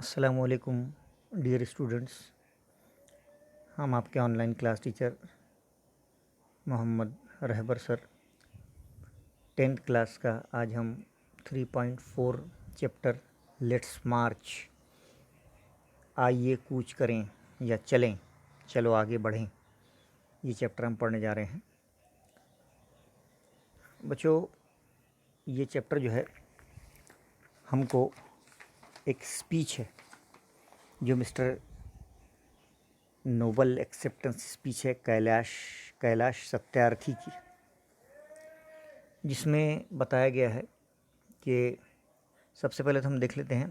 अस्सलामुअलैकुम dear students. हम आपके online class teacher Mohammad Rahbar sir. 10th class का आज हम 3.4 चैप्टर लेट्स मार्च, आइए कूच करें या चलें, चलो आगे बढ़ें, ये चैप्टर हम पढ़ने जा रहे हैं। बच्चों, ये चैप्टर जो है हमको एक स्पीच है जो मिस्टर नोबल एक्सेप्टेंस स्पीच है कैलाश सत्यार्थी की, जिसमें बताया गया है कि सबसे पहले तो हम देख लेते हैं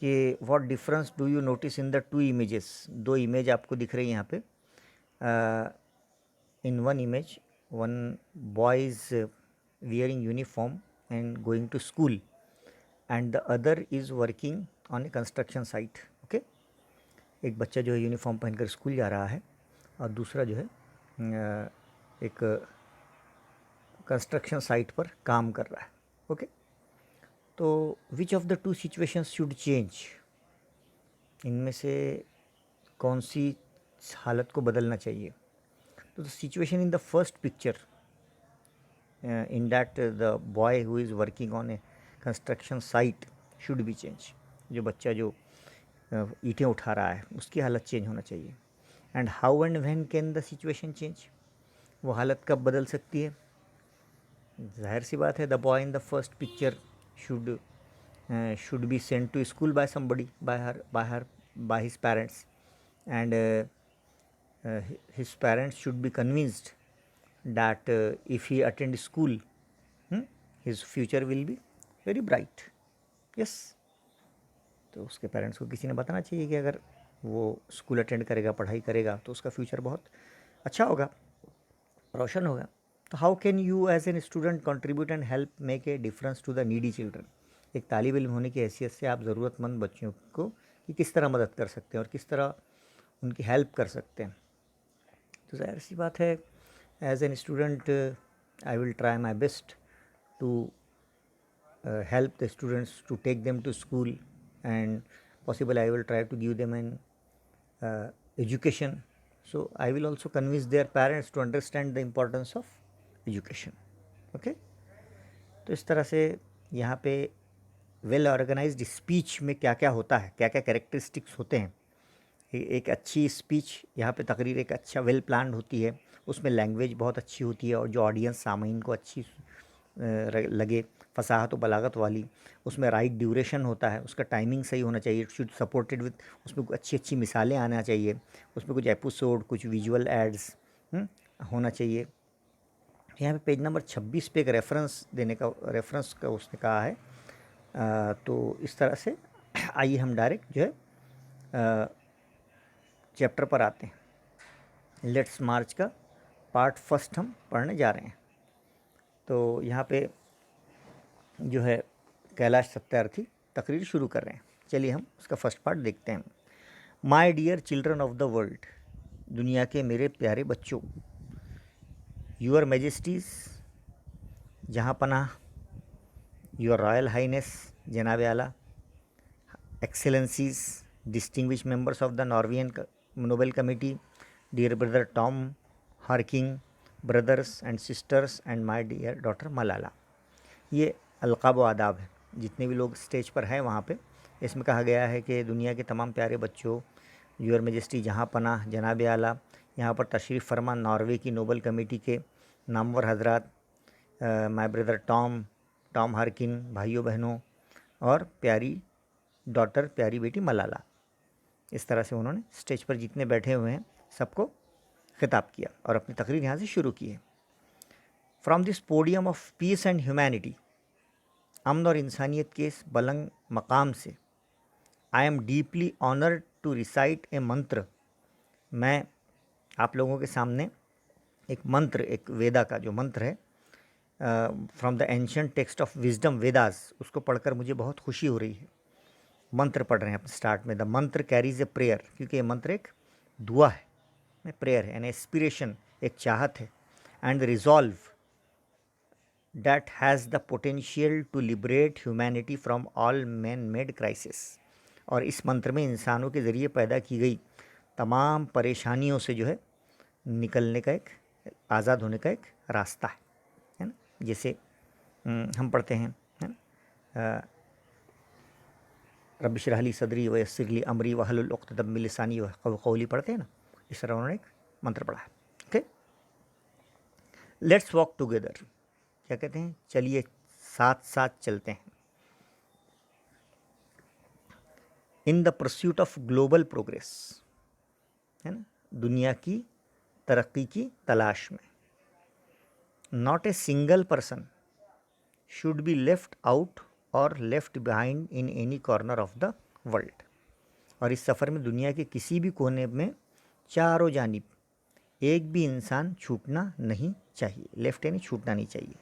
कि what difference do you notice in the two images. दो इमेज आपको दिख रही है यहाँ पे। In one image one boy is wearing uniform and going to school and the other is working on a construction site. Okay, एक बच्चा जो है यूनिफॉर्म पहनकर स्कूल जा रहा है और दूसरा जो है एक कंस्ट्रक्शन साइट पर काम कर रहा है। ओके, तो which of the two situations should change, इनमें से कौन सी हालत को बदलना चाहिए। तो the situation in the first picture in that the boy who is working on a construction site should be change. जो बच्चा जो ईंटें उठा रहा है उसकी हालत चेंज होना चाहिए। And how and when can the situation change, वो हालत कब बदल सकती है। जाहिर सी बात है, the boy in the first picture should be sent to school by somebody, by his parents, and his parents should be convinced that if he attend school, his future will be very bright. Yes, तो उसके parents को किसी ने बताना चाहिए कि अगर वो स्कूल अटेंड करेगा, पढ़ाई करेगा, तो उसका फ्यूचर बहुत अच्छा होगा, रोशन होगा। तो how can you as an student contribute and help make a difference to the needy children. एक तालिब इल्म होने की हैसियत से आप ज़रूरतमंद बच्चों को कि किस तरह मदद कर सकते हैं और किस तरह उनकी हेल्प कर सकते हैं। तो ज़ाहिर सी बात है, as an student I will try my best to help the students to take them to school, and possible I will try to give them an education. So I will also convince their parents to understand the importance of education. Okay, तो इस तरह से यहाँ पे well organised speech में क्या क्या होता है, क्या क्या कैरेक्टरिस्टिक्स होते हैं। एक अच्छी स्पीच, यहाँ पे तकरीर एक अच्छा वेल प्लान्ड होती है, उसमें लैंग्वेज बहुत अच्छी होती है और जो ऑडियंस सामीन को अच्छी लगे, फसाहत व बलागत वाली, उसमें राइट ड्यूरेशन होता है, उसका टाइमिंग सही होना चाहिए, इट शुड सपोर्टेड विद, उसमें अच्छी अच्छी मिसालें आना चाहिए, उसमें कुछ एपिसोड, कुछ विजुअल एड्स होना चाहिए। यहाँ पे पेज नंबर 26 पे एक रेफरेंस का उसने कहा है। तो इस तरह से आइए हम डायरेक्ट जो है चैप्टर पर आते हैं। लेट्स मार्च का पार्ट फर्स्ट हम पढ़ने जा रहे हैं। तो यहाँ पे जो है कैलाश सत्यार्थी तकरीर शुरू कर रहे हैं। चलिए हम उसका फर्स्ट पार्ट देखते हैं। My dear children of the world, दुनिया के मेरे प्यारे बच्चों। यूर मैजेस्टीज़, जहाँ पनाह, योर रॉयल हाइनेस, जनाब आला, excellencies, distinguish members of the Norwegian Nobel committee, dear brother Tom Harkin, brothers and sisters and my dear daughter Malala. ये अलक़ाब व आदाब है, जितने भी लोग स्टेज पर हैं वहाँ पे। इसमें कहा गया है कि दुनिया के तमाम प्यारे बच्चों, यूर मेजेस्टी, जहाँ पनाह, जनाब आला, यहाँ पर तशरीफ़ फरमा नॉर्वे की नोबल कमेटी के नामवर हजरात, माय ब्रदर टॉम हार्किन, भाइयों बहनों, और प्यारी डॉटर, प्यारी बेटी मलाला। इस तरह से उन्होंने स्टेज पर जितने बैठे हुए हैं सबको खिताब किया और अपनी तकरीर यहाँ से शुरू की है। From this podium of peace and humanity, अमन और इंसानियत के इस बुलंद मकाम से, I am deeply honoured to recite a mantra. मैं आप लोगों के सामने एक मंत्र, एक वेदा का जो मंत्र है, from the ancient text of wisdom Vedas, उसको पढ़कर मुझे बहुत खुशी हो रही है। मंत्र पढ़ रहे हैं अपने स्टार्ट में। द मंत्र कैरीज ए प्रेयर, क्योंकि ये मंत्र एक दुआ है, प्रेयर है, एन एस्पिरेशन, एक चाहत है, and resolve that has the potential to liberate humanity from all man-made crisis, और इस मंत्र में इंसानों के ज़रिए पैदा की गई तमाम परेशानियों से जो है निकलने का एक, आज़ाद होने का एक रास्ता है ना। जैसे हम पढ़ते हैं, है ना, रब्बि इश्रह ली सदरी व यस्सिर ली अमरी वहलुल उक़्दतम मिन लिसानी यफ़क़हू क़ौली पढ़ते हैं ना, इस तरह उन्होंने एक मंत्र पढ़ा है। ओके, लेट्स वॉक टुगेदर, क्या कहते हैं, चलिए साथ साथ चलते हैं। In the pursuit of global progress, है ना, दुनिया की तरक्की की तलाश में। Not a single person should be left out और left behind in any corner of the world. और इस सफ़र में दुनिया के किसी भी कोने में चारों जानिब एक भी इंसान छूटना नहीं चाहिए। लेफ्ट यानी छूटना नहीं चाहिए,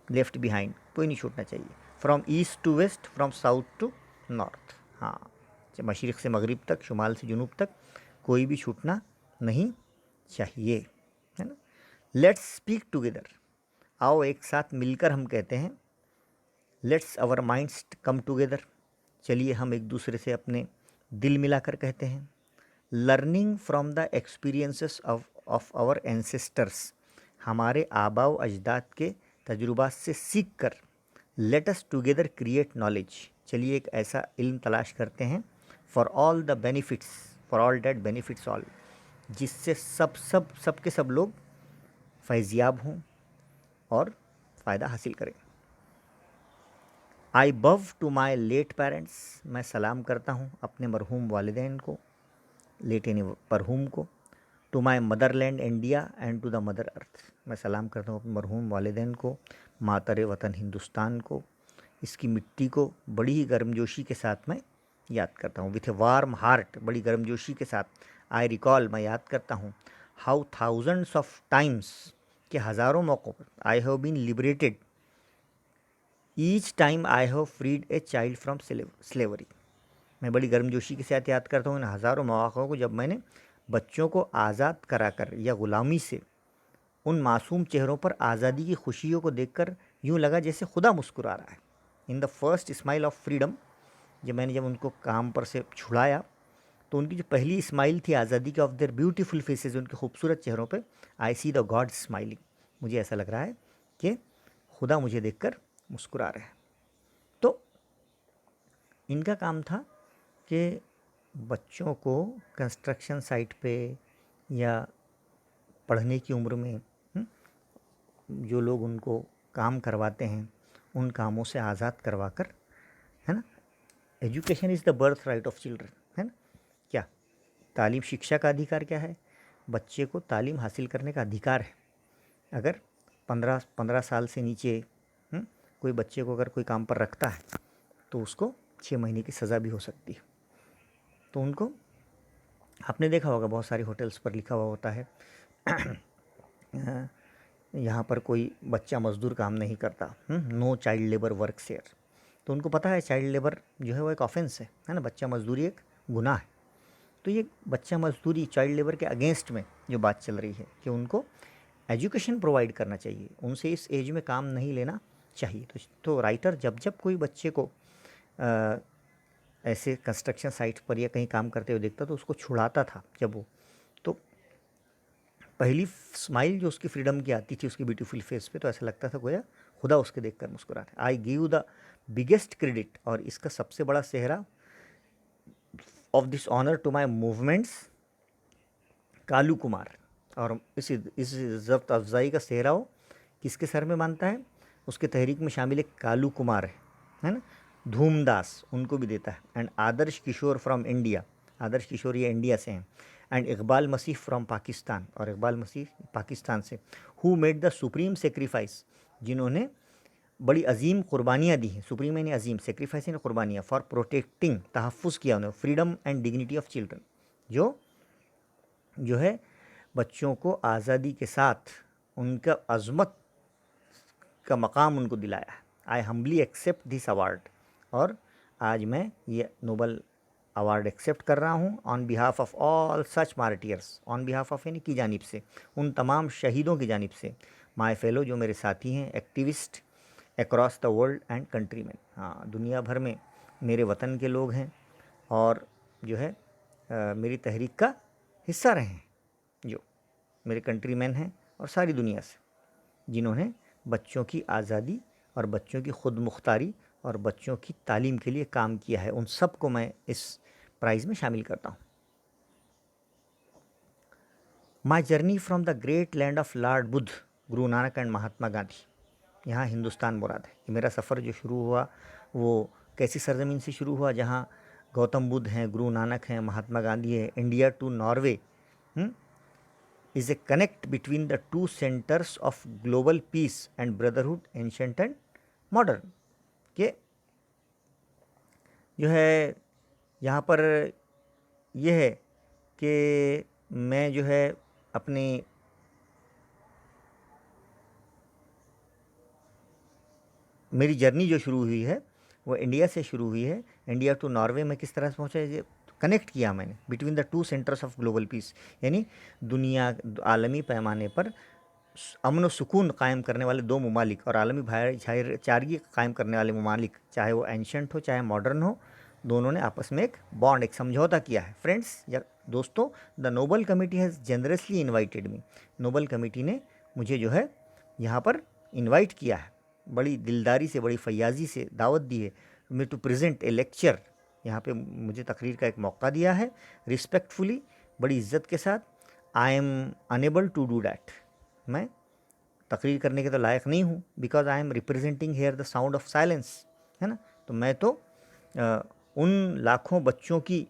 लेफ्ट बिहाइंड कोई नहीं छूटना चाहिए। From east to west, from south to north, हाँ, मशरिक़ से मगरिब तक, शुमाल से जुनूब तक कोई भी छूटना नहीं चाहिए, है ना। लेट्स स्पीक टुगेदर, आओ एक साथ मिलकर हम कहते हैं। Let's our minds come together, चलिए हम एक दूसरे से अपने दिल मिलाकर कहते हैं। Learning from the experiences of our ancestors, हमारे आबाओ अजदाद के तजुर्बात से सीख कर। Let us together create knowledge, चलिए एक ऐसा इल्म तलाश करते हैं। For all the benefits, for all that benefits all, जिससे सब के सब लोग फैज़याब हों और फ़ायदा हासिल करें। आई बव टू माई लेट पेरेंट्स, मैं सलाम करता हूँ अपने मरहूम वालिदैन को, लेट यानी मरहूम को। To my mother land India and to the mother earth, मैं सलाम करता हूँ अपने मरहूम वालिदैन को, मातर वतन हिंदुस्तान को, इसकी मिट्टी को बड़ी ही गर्मजोशी के साथ मैं याद करता हूँ। विथ ए वार्म हार्ट, बड़ी गर्मजोशी के साथ। आई रिकॉल, मैं याद करता हूँ। हाउ थाउजेंड्स ऑफ टाइम्स, के हज़ारों मौक़ों पर। I have been liberated each time I have freed a child from slavery, मैं बड़ी गर्मजोशी के साथ याद करता हूँ इन हज़ारों मौक़ों को जब मैंने बच्चों को आज़ाद कराकर या ग़ुलामी से, उन मासूम चेहरों पर आज़ादी की खुशियों को देखकर यूँ लगा जैसे खुदा मुस्कुरा रहा है। In the first smile of freedom, जब उनको काम पर से छुड़ाया तो उनकी जो पहली स्माइल थी आज़ादी की, ऑफ देयर ब्यूटीफुल फेसेस, उनके खूबसूरत चेहरों पे, आई सी द गॉड स्माइलिंग, मुझे ऐसा लग रहा है कि खुदा मुझे देखकर मुस्कुरा रहे हैं। तो इनका काम था कि बच्चों को कंस्ट्रक्शन साइट पे या पढ़ने की उम्र में जो लोग उनको काम करवाते हैं उन कामों से आज़ाद करवा कर, है ना। Education is the birth right of children, है ना। क्या तालीम, शिक्षा का अधिकार क्या है? बच्चे को तालीम हासिल करने का अधिकार है। अगर 15 साल से नीचे कोई बच्चे को अगर कोई काम पर रखता है तो उसको 6 महीने की सज़ा भी हो सकती है। तो उनको, आपने देखा होगा बहुत सारे होटल्स पर लिखा हुआ होता है यहाँ पर कोई बच्चा मज़दूर काम नहीं करता, no child labour work share. तो उनको पता है चाइल्ड लेबर जो है वो एक ऑफेंस है ना, बच्चा मजदूरी एक गुनाह है। तो ये बच्चा मजदूरी, चाइल्ड लेबर के अगेंस्ट में जो बात चल रही है कि उनको एजुकेशन प्रोवाइड करना चाहिए, उनसे इस एज में काम नहीं लेना चाहिए। तो राइटर जब कोई बच्चे को ऐसे कंस्ट्रक्शन साइट पर या कहीं काम करते हुए देखता तो उसको छुड़ाता था जब वो, तो पहली स्माइल जो उसकी फ्रीडम की आती थी उसकी ब्यूटीफुल फेस पे, तो ऐसा लगता था गोया खुदा उसके देखकर मुस्कुरा रहा है। I give the biggest credit, और इसका सबसे बड़ा सेहरा of this honour to my movements Kalu Kumar, और इस इज़्ज़त अफजाई का सेहरा हो किसके सर में मानता है? उसके तहरीक में शामिल एक कालू कुमार है ना, धूमदास, उनको भी देता है। And Adarsh Kishore from India, Adarsh Kishore ये इंडिया से हैं। एंड इकबाल मसीह फ्रॉम पाकिस्तान, और इकबाल मसीह पाकिस्तान से। Who made the supreme sacrifice, जिन्होंने बड़ी अजीम कुर्बानियाँ दी हैं, सुप्रीम यानी अजीम, सेक्रीफाइस यानी कुर्बानियाँ, फॉर प्रोटेक्टिंग, तहफ़्फ़ुज़ किया उन्होंने, freedom and dignity of children, जो है बच्चों को आज़ादी के साथ उनका अज़मत का मकाम उनको दिलाया है। I humbly accept this award, और आज मैं ये नोबल अवार्ड एक्सेप्ट कर रहा हूँ on behalf of all such martyrs, on behalf of यानी की जानिब से, उन तमाम शहीदों की जानिब से। माई फेलो, जो मेरे साथी हैं, activist across the world and country में, हाँ, दुनिया भर में मेरे वतन के लोग हैं, और जो है मेरी तहरीक का हिस्सा रहे हैं, जो मेरे कंट्रीमैन हैं और सारी दुनिया से, जिन्होंने बच्चों की आज़ादी और बच्चों की खुद मुख्तारी और बच्चों की तालीम के लिए काम किया है, उन सब को मैं इस प्राइज़ में शामिल करता हूँ। My journey from the great land of Lord Buddha, Guru Nanak and Mahatma Gandhi, यहाँ हिंदुस्तान मुराद है कि मेरा सफ़र जो शुरू हुआ वो कैसी सरज़मीन से शुरू हुआ, जहाँ गौतम बुद्ध हैं, गुरु नानक हैं, महात्मा गांधी है। India to Norway is a connect between the two centers of global peace and brotherhood, ancient and modern। के जो है यहाँ पर यह है कि मैं जो है अपनी मेरी जर्नी जो शुरू हुई है वो इंडिया से शुरू हुई है। इंडिया टू नॉर्वे में किस तरह से पहुँचा, ये कनेक्ट किया मैंने between the two centres of global piece, यानी दुनिया आलमी पैमाने पर अमन व सुकून कायम करने वाले दो ममालिक और आलमी भाईचारगी कायम करने वाले ममालिक, चाहे वो एंशंट हो चाहे मॉडर्न हो, दोनों ने आपस में एक बॉन्ड, एक समझौता किया है। फ्रेंड्स या दोस्तों, the Nobel committee has generously invited me, Nobel committee ने मुझे जो है यहाँ पर इन्वाइट किया है, बड़ी दिलदारी से, बड़ी फयाजी से दावत दी है मैं टू प्रेजेंट ए लेक्चर, यहाँ पे मुझे तकरीर का एक मौका दिया है, रिस्पेक्टफुली, बड़ी इज्जत के साथ। I am unable to do that, मैं तकरीर करने के तो लायक नहीं हूँ, because I am representing here the sound of silence, है ना। तो मैं तो उन लाखों बच्चों की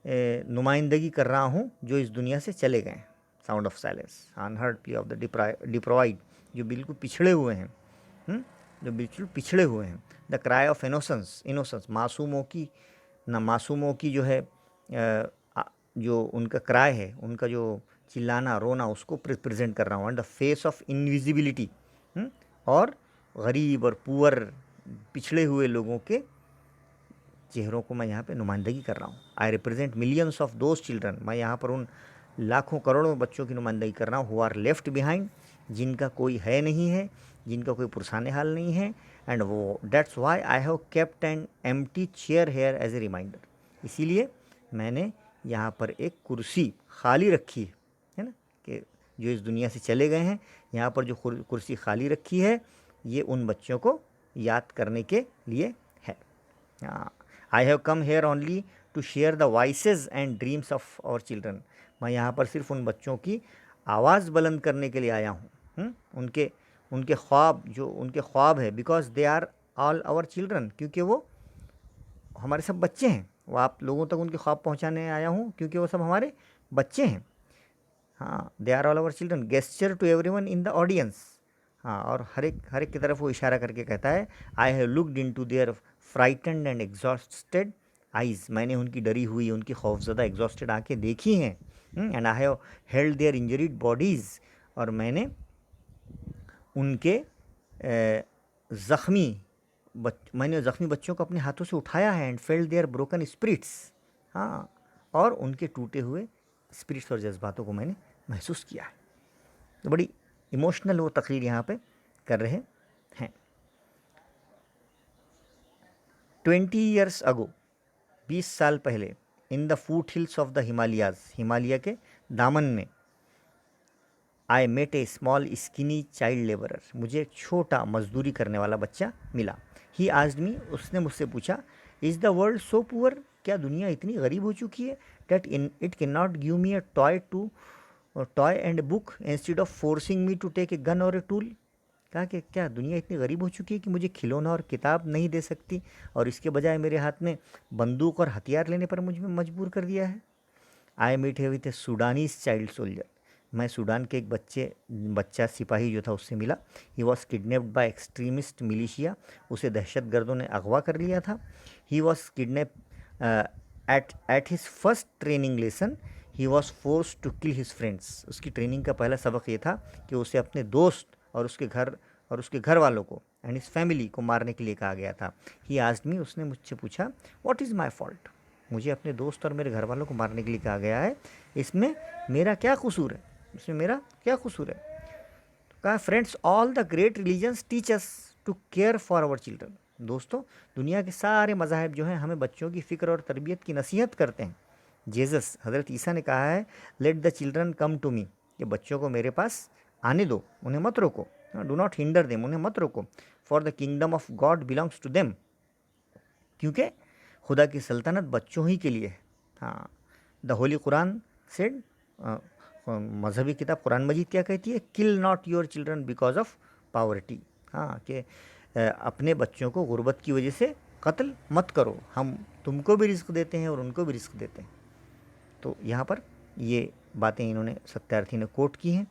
नुमाइंदगी कर रहा हूँ जो इस दुनिया से चले गए हैं। Sound of silence, unheard plea of the deprived, जो बिल्कुल पिछड़े हुए हैं, जो बिल्कुल पिछड़े हुए हैं। द क्राई ऑफ इनोसेंस, मासूमों की जो है जो उनका क्राई है, उनका जो चिल्लाना रोना, उसको प्रेजेंट कर रहा हूँ। And the face of invisibility, और गरीब और पुअर, पिछड़े हुए लोगों के चेहरों को मैं यहाँ पे नुमाइंदगी कर रहा हूँ। I represent millions of those children, मैं यहाँ पर उन लाखों करोड़ों बच्चों की नुमाइंदगी कर रहा हूँ, हु आर लेफ्ट बिहाइंड, जिनका कोई है नहीं है, जिनका कोई पुरसाने हाल नहीं है। एंड वो that's why I have kept an empty chair here as a reminder, इसीलिए मैंने यहाँ पर एक कुर्सी खाली रखी है ना, कि जो इस दुनिया से चले गए हैं, यहाँ पर जो कुर्सी खाली रखी है ये उन बच्चों को याद करने के लिए है। I have come here only to share the voices and dreams of our children, मैं यहाँ पर सिर्फ उन बच्चों की आवाज़ बुलंद करने के लिए आया हूँ, उनके ख्वाब, जो उनके ख्वाब है, because they are all our children, क्योंकि वो हमारे सब बच्चे हैं। वो आप लोगों तक उनके ख्वाब पहुँचाने आया हूँ क्योंकि वो सब हमारे बच्चे हैं। हाँ, they are all our children, gesture to everyone in the audience. हाँ, और हर एक की तरफ वो इशारा करके कहता है, I have looked into their frightened and exhausted eyes, मैंने उनकी डरी हुई, उनकी खौफजदा एग्जॉस्टेड आंखें देखी हैं। And I have held their injured bodies, और मैंने उनके ज़ख्मी बच्चों को अपने हाथों से उठाया है। And failed their broken spirits, हाँ, और उनके टूटे हुए स्पिरिट्स और जज्बातों को मैंने महसूस किया है। तो बड़ी इमोशनल वो तकरीर यहाँ पे कर रहे हैं। 20 years ago, 20 साल पहले, in the foothills of the Himalayas, Himalaya के दामन में, I met a small skinny child labourer, मुझे एक छोटा मजदूरी करने वाला बच्चा मिला। ही आस्क्ड मी, उसने मुझसे पूछा, is the world so poor, क्या दुनिया इतनी गरीब हो चुकी है, that it can not give me a toy and book instead of forcing me to take a gun or a tool. कहा कि क्या दुनिया इतनी गरीब हो चुकी है कि मुझे खिलौना और किताब नहीं दे सकती, और इसके बजाय मेरे हाथ में बंदूक और हथियार लेने पर मुझे मजबूर कर दिया है। आई मीट है with a Sudanese child soldier, मैं सूडान के एक बच्चा सिपाही जो था उससे मिला। He was kidnapped by extremist militia, उसे दहशतगर्दों ने अगवा कर लिया था। He was kidnap at his first training lesson, he was force to kill his friends, उसकी ट्रेनिंग का पहला सबक ये था कि उसे अपने दोस्त और उसके घर वालों को एंड इस फैमिली को मारने के लिए कहा गया था। ही आस्क्ड मी, उसने मुझसे पूछा, व्हाट इज़ माय फॉल्ट, मुझे अपने दोस्त और मेरे घर वालों को मारने के लिए कहा गया है, इसमें मेरा क्या कसूर है, इसमें मेरा क्या कसूर है। तो कहा, friends, all the great religions teach us to care for our children, दोस्तों, दुनिया के सारे मज़ाहिब जो हैं हमें बच्चों की फ़िक्र और तरबियत की नसीहत करते हैं। जीसस हज़रत ईसा ने कहा है, let the children come to me, कि बच्चों को मेरे पास आने दो, उन्हें मत रोको, डू नॉट हिंडर देम, उन्हें मत रोको, for the kingdom of God belongs to them, क्योंकि खुदा की सल्तनत बच्चों ही के लिए है। हाँ, द होली कुरान सेड, मजहबी किताब कुरान मजीद क्या कहती है, kill not your children because of poverty. हाँ, कि अपने बच्चों को गुर्बत की वजह से कत्ल मत करो, हम तुमको भी रिस्क देते हैं और उनको भी रिस्क देते हैं। तो यहाँ पर ये बातें इन्होंने सत्यार्थी ने कोट की हैं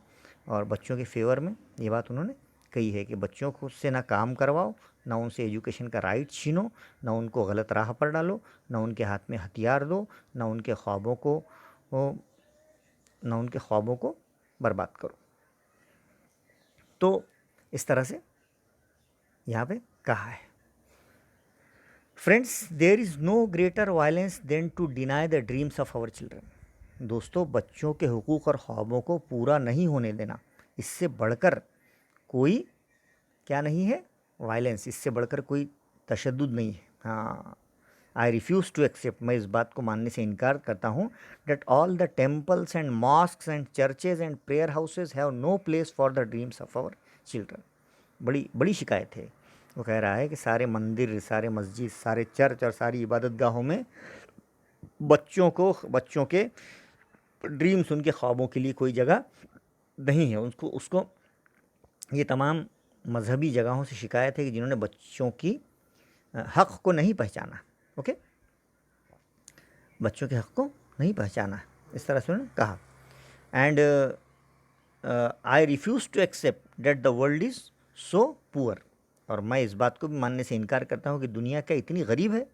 और बच्चों के फेवर में ये बात उन्होंने कही है कि बच्चों को उससे ना काम करवाओ, ना उनसे एजुकेशन का राइट छीनो, ना उनको गलत राह पर डालो, ना उनके हाथ में हथियार दो, ना उनके ख्वाबों को बर्बाद करो। तो इस तरह से यहाँ पे कहा है। Friends, there is no greater violence than to deny the dreams of our children. दोस्तों, बच्चों के हुकूक और ख्वाबों को पूरा नहीं होने देना, इससे बढ़कर कोई क्या नहीं है, वायलेंस, इससे बढ़कर कोई तशद्दुद नहीं है। हाँ, आई रिफ्यूज़ टू एक्सेप्ट, मैं इस बात को मानने से इनकार करता हूँ, that all the temples and mosques and churches and prayer houses have no place for the dreams of our children. बड़ी बड़ी शिकायत है। वो कह रहा है कि सारे मंदिर, सारे मस्जिद, सारे चर्च और सारी इबादत गाहों में बच्चों के ड्रीम्स, उनके ख्वाबों के लिए कोई जगह नहीं है। उसको ये तमाम मजहबी जगहों से शिकायत है कि जिन्होंने बच्चों की हक़ को नहीं पहचाना। ओके, बच्चों के हक़ को नहीं पहचाना, इस तरह से उन्होंने कहा। And I refuse to accept that the world is so poor, और मैं इस बात को भी मानने से इनकार करता हूँ कि दुनिया क्या इतनी गरीब है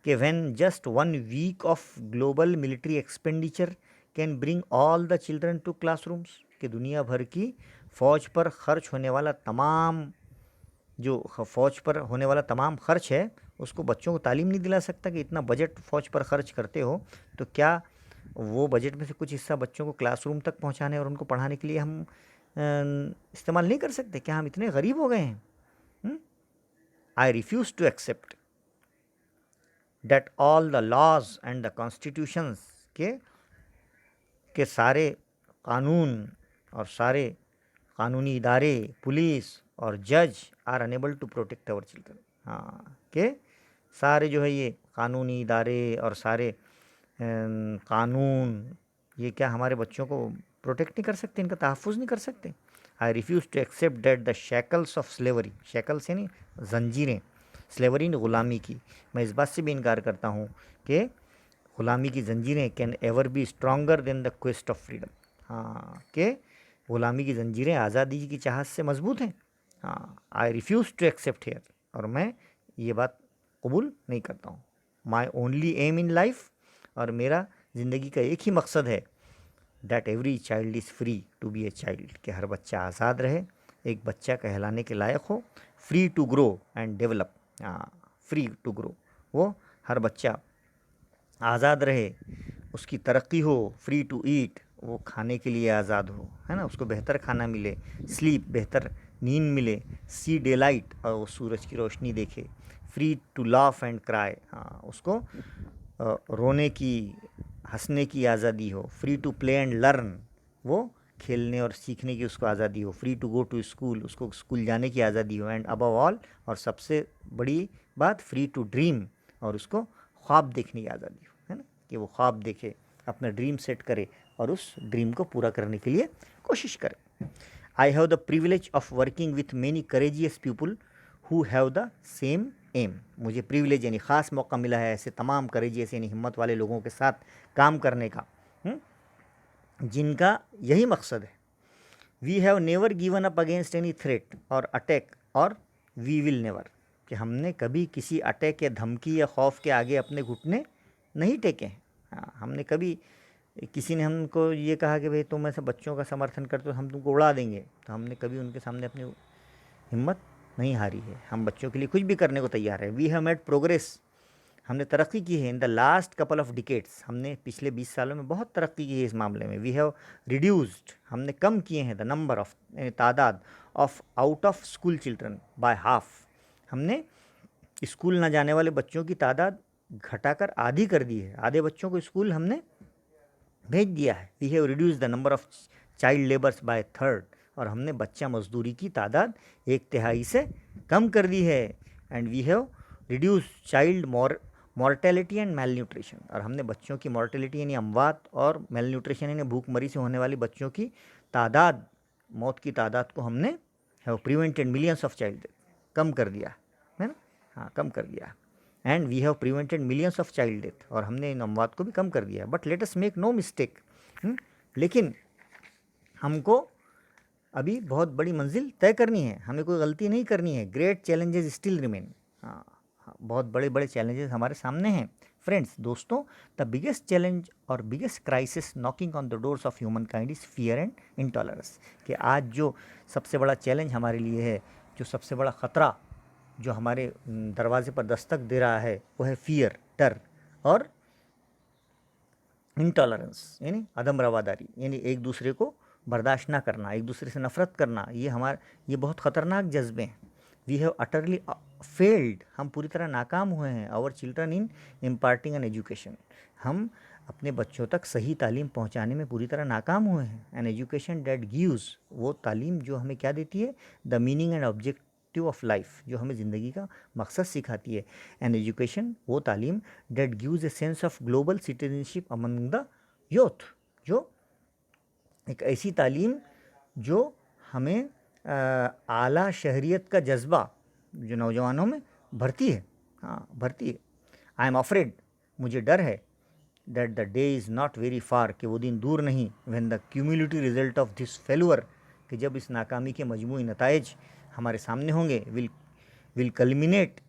कि when just 1 week of global military expenditure can bring all the children to classrooms, कि दुनिया भर की फ़ौज पर खर्च होने वाला तमाम खर्च है, उसको बच्चों को तालीम नहीं दिला सकता। कि इतना बजट फ़ौज पर खर्च करते हो तो क्या वो बजट में से कुछ हिस्सा बच्चों को क्लासरूम तक पहुंचाने और उनको पढ़ाने के लिए हम इस्तेमाल नहीं कर सकते? क्या हम इतने गरीब हो गए हैं? I refuse to accept that all the laws and the constitutions, के सारे कानून और सारे कानूनी इदारे, पुलिस और जज are unable to protect our children. हाँ, के सारे जो है ये कानूनी इदारे और सारे कानून, ये क्या हमारे बच्चों को प्रोटेक्ट नहीं कर सकते, इनका तहफ़्फ़ुज़ नहीं कर सकते। I refuse to accept that the shackles of slavery, shackles यानी जंजीरें, स्लेवरी ने ग़ुलामी की, मैं इस बात से भी इनकार करता हूँ कि ग़ुलामी की जंजीरें can ever be stronger than the quest of freedom. हाँ, कि ग़ुलामी की जंजीरें आज़ादी की चाहत से मजबूत हैं। हाँ, I refuse to accept here, और मैं ये बात कबूल नहीं करता हूँ। My only aim in life, और मेरा ज़िंदगी का एक ही मकसद है, that every child is free to be a child, कि हर बच्चा आज़ाद रहे, एक बच्चा कहलाने के लायक हो, free to grow and develop. हाँ, फ्री टू ग्रो, वो हर बच्चा आज़ाद रहे, उसकी तरक्की हो, फ्री टू ईट, वो खाने के लिए आज़ाद हो, है ना, उसको बेहतर खाना मिले, स्लीप, बेहतर नींद मिले, सी डे लाइट, और वो सूरज की रोशनी देखे, free to laugh and cry, हाँ, उसको रोने की, हंसने की आज़ादी हो, free to play and learn, वो खेलने और सीखने की उसको आज़ादी हो, free to go to school, उसको स्कूल जाने की आज़ादी हो, एंड अबव ऑल, और सबसे बड़ी बात, फ्री टू ड्रीम, और उसको ख्वाब देखने की आज़ादी हो, है ना, कि वो ख्वाब देखे, अपना ड्रीम सेट करे और उस ड्रीम को पूरा करने के लिए कोशिश करे। I have the privilege of working with many courageous people who have the same aim, मुझे प्रिविलेज यानी ख़ास मौका मिला है ऐसे तमाम करेजियस यानी हिम्मत वाले लोगों के साथ काम करने का, जिनका यही मकसद है। We have never given up against any threat or attack, और वी विल नेवर, कि हमने कभी किसी अटैक या धमकी या खौफ के आगे अपने घुटने नहीं टेके हैं। हाँ, हमने कभी, किसी ने हमको ये कहा कि भाई तुम ऐसे बच्चों का समर्थन करते हो हम तुमको उड़ा देंगे, तो हमने कभी उनके सामने अपनी हिम्मत नहीं हारी है, हम बच्चों के लिए कुछ भी करने को तैयार है। वी हैव मेड प्रोग्रेस, हमने तरक्की की है in the last couple of decades, हमने पिछले 20 सालों में बहुत तरक्की की है इस मामले में। वी हैव रिड्यूस्ड, हमने कम किए हैं द नंबर ऑफ, तादाद of out of school children by half, हमने स्कूल ना जाने वाले बच्चों की तादाद घटाकर आधी कर दी है, आधे बच्चों को स्कूल हमने भेज दिया है। We have reduce the number of child labours by third, और हमने बच्चा मजदूरी की तादाद 1/3 से कम कर दी है। And we have reduce child mortality and malnutrition, और हमने बच्चों की मॉर्टेलिटी यानी अमवात और मेल न्यूट्रिशन यानी भूखमरी से होने वाली बच्चों की तादाद, मौत की तादाद को हमने have prevented millions of child, कम कर दिया है ना, हाँ कम कर दिया। And we have prevented millions of child death, और हमने इन अमवात को भी कम कर दिया। But let us make no mistake, लेकिन हमको अभी बहुत बड़ी मंजिल तय करनी है, हमें कोई गलती नहीं करनी है। ग्रेट चैलेंजेस स्टिल रिमेन, हाँ बहुत बड़े बड़े चैलेंजेस हमारे सामने हैं। फ्रेंड्स, दोस्तों, द बिगेस्ट चैलेंज और biggest crisis knocking on the doors of human kind is fear and intolerance. कि आज जो सबसे बड़ा चैलेंज हमारे लिए है, जो सबसे बड़ा ख़तरा जो हमारे दरवाजे पर दस्तक दे रहा है, वो है फियर, डर, और इंटॉलरेंस यानी अदम रवादारी, यानी एक दूसरे को बर्दाश्त ना करना, एक दूसरे से नफ़रत करना। ये बहुत ख़तरनाक जज्बे हैं। वी हैव अटरली फेल्ड, हम पूरी तरह नाकाम हुए हैं। Our children in imparting an education, हम अपने बच्चों तक सही तालीम पहुंचाने में पूरी तरह नाकाम हुए हैं। एन एजुकेशन डेट गिव्स, वो तालीम जो हमें क्या देती है, the meaning and objective of life, जो हमें ज़िंदगी का मकसद सिखाती है। एन एजुकेशन, वो तालीम that gives a sense of global citizenship among the youth, जो एक ऐसी तालीम जो हमें आला शहरियत का जज्बा जो नौजवानों में भरती है, हाँ भरती है। आई एम अफ्रेड, मुझे डर है, that the day is not very far, कि वो दिन दूर नहीं, when the cumulative result of this failure, कि जब इस नाकामी के मजमूई नताइज हमारे सामने होंगे, will culminate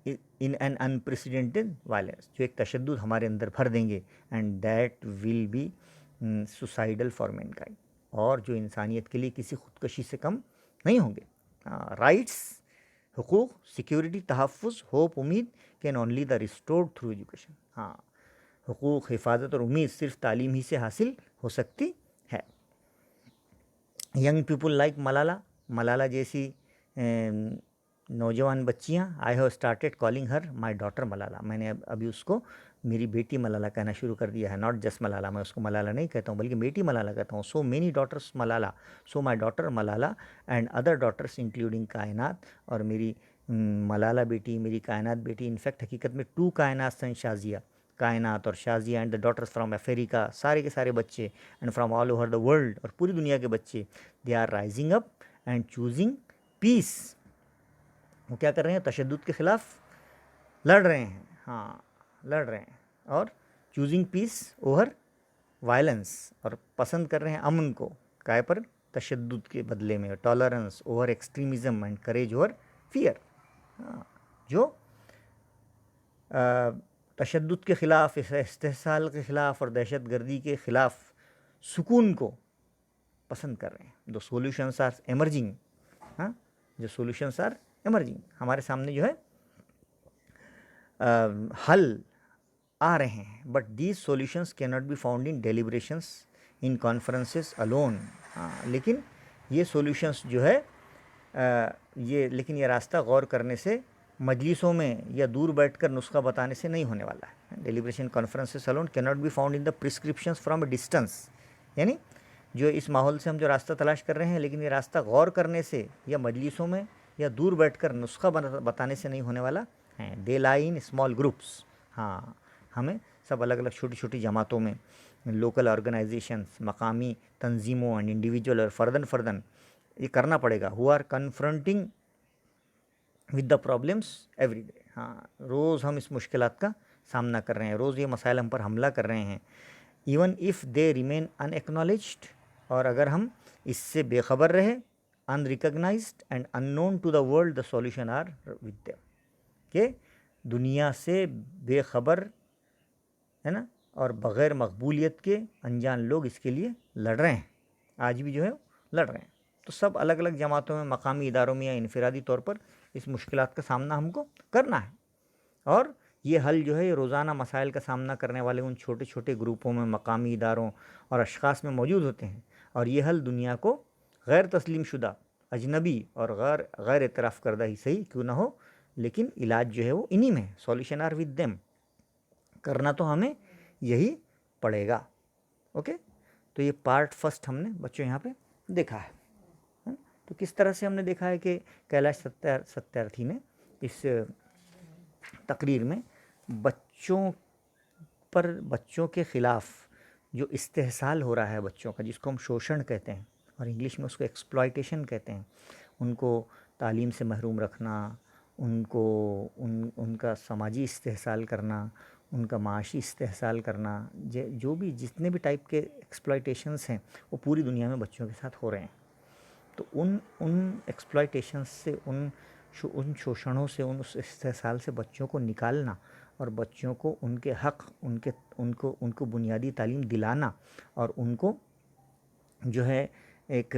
in an unprecedented violence, जो एक तशद्दुद हमारे अंदर भर देंगे। And that will be suicidal for Mankind, और जो इंसानियत के लिए किसी खुदकशी से कम नहीं होंगे। राइट्स, हुकूक, सिक्योरिटी, तहफ़्फ़ुज़, होप, उम्मीद can only the restored through education. हाँ, हुकूक, हिफाजत और उम्मीद सिर्फ तालीम ही से हासिल हो सकती है। Young people like Malala, Malala जैसी नौजवान बच्चियाँ, I have started calling her my daughter Malala, मैंने अभी उसको मेरी बेटी मलाला कहना शुरू कर दिया है। नॉट जस्ट मलाला, मैं उसको मलाला नहीं कहता हूँ बल्कि बेटी मलाला कहता हूँ। So many daughters Malala, so my daughter Malala and other daughters including Kainat, और मेरी मलाला बेटी, मेरी कायनात बेटी, इनफैक्ट हकीकत में 2 कायनात सन शाजिया, कायनात और Shazia and the daughters from Africa, सारे के सारे बच्चे, and from all over the world, और पूरी दुनिया के बच्चे, they are rising up and choosing peace. वो क्या कर रहे हैं, तशद्दुद के ख़िलाफ़ लड़ रहे हैं, हाँ लड़ रहे हैं, और चूजिंग पीस ओवर वायलेंस, और पसंद कर रहे हैं अमन को, काय पर, तशद्दुद के बदले में, tolerance over extremism and courage over fear. जो तशद्दुद के ख़िलाफ़, इस्तेहसाल के ख़िलाफ़ और दहशत गर्दी के ख़िलाफ़ सुकून को पसंद कर रहे हैं। द सॉल्यूशंस आर एमर्जिंग, हाँ जो सॉल्यूशंस आर एमर्जिंग, हमारे सामने जो है हल आ रहे हैं। But these solutions can not be found in deliberations in conferences alone. लेकिन ये सॉल्यूशंस जो है लेकिन ये रास्ता गौर करने से, मजलिसों में या दूर बैठकर नुस्खा बताने से नहीं होने वाला है। Deliberation conferences alone can not be found in the prescriptions from a distance, यानी जो इस माहौल से हम जो रास्ता तलाश कर रहे हैं, लेकिन ये रास्ता गौर करने से या मजलिसों में या दूर बैठकर नुस्खा बताने से नहीं होने वाला है। दे लाई इन स्मॉल ग्रुप्स, हाँ हमें सब अलग अलग छोटी छोटी जमातों में, लोकल ऑर्गेनाइजेशंस, मकामी तंजीमों एंड इंडिविजुअल और फ़र्दन ये करना पड़ेगा। Who are confronting with the problems every day, हाँ रोज़ हम इस मुश्किलात का सामना कर रहे हैं, रोज़ ये मसाइल हम पर हमला कर रहे हैं। Even if they remain unacknowledged, और अगर हम इससे बेखबर रहे, unrecognised and unknown to the world, the solution are with them, के दुनिया से बेखबर है ना, और बग़ैर मकबूलियत के अनजान लोग इसके लिए लड़ रहे हैं, आज भी जो है लड़ रहे हैं। तो सब अलग अलग जमातों में, मकामी इदारों में या इनफरादी तौर पर इस मुश्किलात का सामना हमको करना है। और ये हल जो है ये रोज़ाना मसाइल का सामना करने वाले उन छोटे छोटे ग्रुपों में, मकामी इदारों और अशख़ास में मौजूद होते हैं। और ये हल दुनिया को गैर तस्लीम शुदा, अजनबी और गैर इतराफ़ करदा ही सही क्यों ना हो, लेकिन इलाज जो है वो इन्हीं में है, सॉल्यूशन आर विद देम, करना तो हमें यही पड़ेगा। ओके, तो ये पार्ट फर्स्ट हमने बच्चों यहाँ पे देखा है। तो किस तरह से हमने देखा है कि कैलाश सत्यार्थी ने इस तकरीर में बच्चों पर, बच्चों के ख़िलाफ़ जो इस्तेहसाल हो रहा है बच्चों का, जिसको हम शोषण कहते हैं और इंग्लिश में उसको एक्सप्लॉयटेशन कहते हैं, उनको तालीम से महरूम रखना, उनको उनका समाजी इस्तेहसाल करना, उनका माशी इस्तेहसाल करना, जो भी जितने भी टाइप के एक्सप्लॉयटेशंस हैं वो पूरी दुनिया में बच्चों के साथ हो रहे हैं। तो उन उन एक्सप्लॉयटेशंस से, उन शोषणों से, उन उस इस्तेहसाल से बच्चों को निकालना और बच्चों को उनके हक़, उनको बुनियादी तालीम दिलाना और उनको जो है एक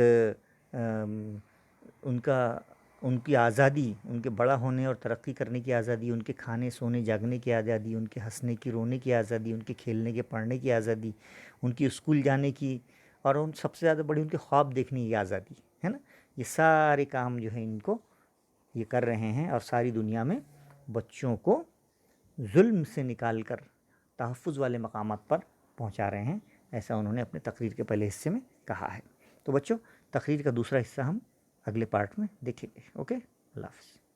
उनकी आज़ादी, उनके बड़ा होने और तरक्की करने की आज़ादी, उनके खाने सोने जागने की आज़ादी, उनके हंसने की रोने की आज़ादी, उनके खेलने के पढ़ने की आज़ादी, उनकी स्कूल जाने की, और उन सबसे ज़्यादा बड़ी उनके ख्वाब देखने की आज़ादी, है ना। ये सारे काम जो है इनको ये कर रहे हैं और सारी दुनिया में बच्चों को जुल्म से निकाल कर तहफ़्फ़ुज़ वाले मकामात पर पहुंचा रहे हैं, ऐसा उन्होंने अपने तकरीर के पहले हिस्से में कहा है। तो बच्चों, तकरीर का दूसरा हिस्सा हम अगले पार्ट में देखेंगे। ओके, अल्लाह हाफ़िज़।